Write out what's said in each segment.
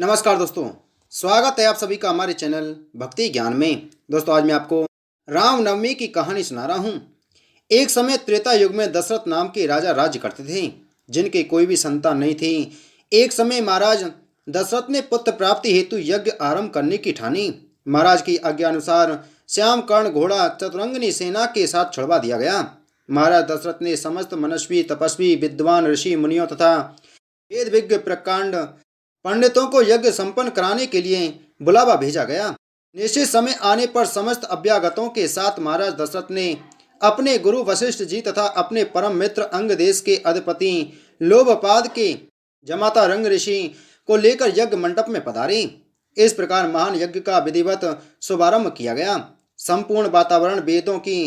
नमस्कार दोस्तों, स्वागत है आप सभी का हमारे चैनल भक्ति ज्ञान में। दोस्तों, आज मैं आपको रामनवमी की कहानी सुना रहा हूँ। एक समय त्रेता युग में दशरथ नाम के राजा राज्य करते थे, जिनके कोई भी संतान नहीं थी। एक समय महाराज दशरथ ने पुत्र प्राप्ति हेतु यज्ञ आरंभ करने की ठानी। महाराज की आज्ञा अनुसार श्याम कर्ण घोड़ा चतुरंगिनी सेना के साथ छुड़वा दिया गया। महाराज दशरथ ने समस्त मनस्वी तपस्वी विद्वान ऋषि मुनियों तथा वेद विज्ञ प्रकांड पंडितों को यज्ञ संपन्न कराने के लिए बुलावा भेजा गया। निश्चित समय आने पर समस्त अभ्यागतों के साथ महाराज दशरथ ने अपने गुरु वशिष्ठ जी तथा अपने परम मित्र अंग देश के अधिपति लोभपाद के जमाता रंग ऋषि को लेकर यज्ञ मंडप में पधारे। इस प्रकार महान यज्ञ का विधिवत शुभारंभ किया गया। संपूर्ण वातावरण वेदों की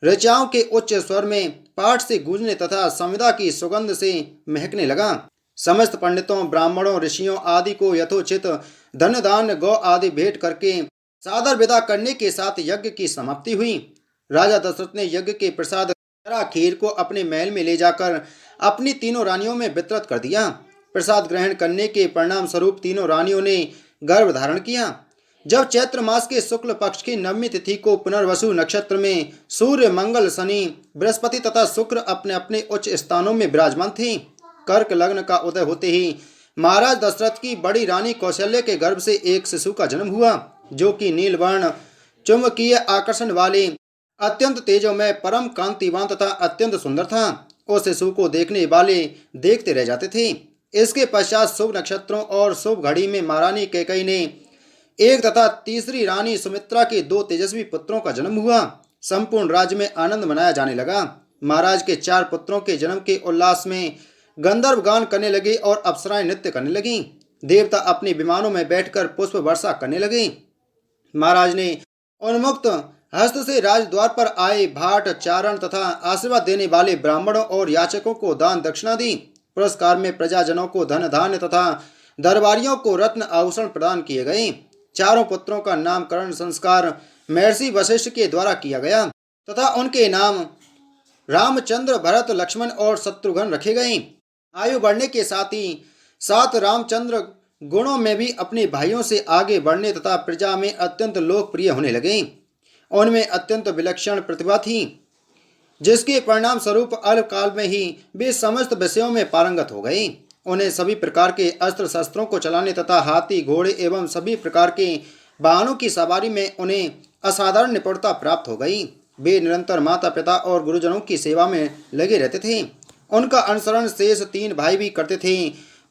ऋचाओं के उच्च स्वर में पाठ से गूंजने तथा संविदा की सुगंध से महकने लगा। समस्त पंडितों ब्राह्मणों ऋषियों आदि को यथोचित धन दान गौ आदि भेंट करके सादर विदा करने के साथ यज्ञ की समाप्ति हुई। राजा दशरथ ने यज्ञ के प्रसाद खीर को अपने महल में ले जाकर अपनी तीनों रानियों में वितरित कर दिया। प्रसाद ग्रहण करने के परिणाम स्वरूप तीनों रानियों ने गर्भ धारण किया। जब चैत्र मास के शुक्ल पक्ष की नवमी तिथि को पुनर्वसु नक्षत्र में सूर्य मंगल शनि बृहस्पति तथा शुक्र अपने अपने उच्च स्थानों में विराजमान थे, कर्क लग्न का उदय होते ही महाराज दशरथ की बड़ी रानी कौशल्य के गर्भ से एक शिशु का जन्म हुआ, जो कि नीलवर्ण चुंबकीय आकर्षण वाले अत्यंत तेजोमय परम कांतिवान तथा अत्यंत सुंदर था। उस शिशु को देखने वाले देखते रह जाते थे। इसके पश्चात शुभ नक्षत्रों और शुभ घड़ी में महारानी कैकेयी ने एक तथा तीसरी रानी सुमित्रा के दो तेजस्वी पुत्रों का जन्म हुआ। संपूर्ण राज्य में आनंद मनाया जाने लगा। महाराज के 4 पुत्रों के जन्म के उल्लास में गंधर्व गान करने लगे और अप्सराएं नृत्य करने लगीं। देवता अपने विमानों में बैठकर पुष्प वर्षा करने लगे। महाराज ने उन्मुक्त हस्त से राजद्वार पर आए भाट चारण तथा आशीर्वाद देने वाले ब्राह्मणों और याचकों को दान दक्षिणा दी। पुरस्कार में प्रजाजनों को धन धान्य तथा दरबारियों को रत्न आभूषण प्रदान किए गए। चारों पुत्रों का नामकरण संस्कार महर्षि वशिष्ठ के द्वारा किया गया तथा उनके नाम रामचंद्र भरत लक्ष्मण और शत्रुघ्न रखे गए। आयु बढ़ने के साथ ही साथ रामचंद्र गुणों में भी अपने भाइयों से आगे बढ़ने तथा प्रजा में अत्यंत लोकप्रिय होने लगे। उनमें अत्यंत विलक्षण प्रतिभा थी, जिसके परिणाम स्वरूप अल्पकाल में ही वे समस्त विषयों में पारंगत हो गए। उन्हें सभी प्रकार के अस्त्र शस्त्रों को चलाने तथा हाथी घोड़े एवं सभी प्रकार के वाहनों की सवारी में उन्हें असाधारण निपुणता प्राप्त हो गई। वे निरंतर माता पिता और गुरुजनों की सेवा में लगे रहते थे। उनका अनुसरण शेष 3 भाई भी करते थे।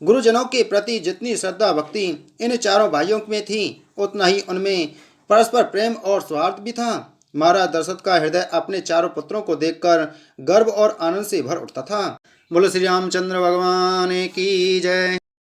गुरुजनों के प्रति जितनी श्रद्धा भक्ति इन चारों भाइयों में थी, उतना ही उनमें परस्पर प्रेम और सौहार्द भी था। महाराज दशरथ का हृदय अपने चारों पुत्रों को देखकर गर्व और आनंद से भर उठता था। बोलो श्री रामचंद्र भगवान की जय।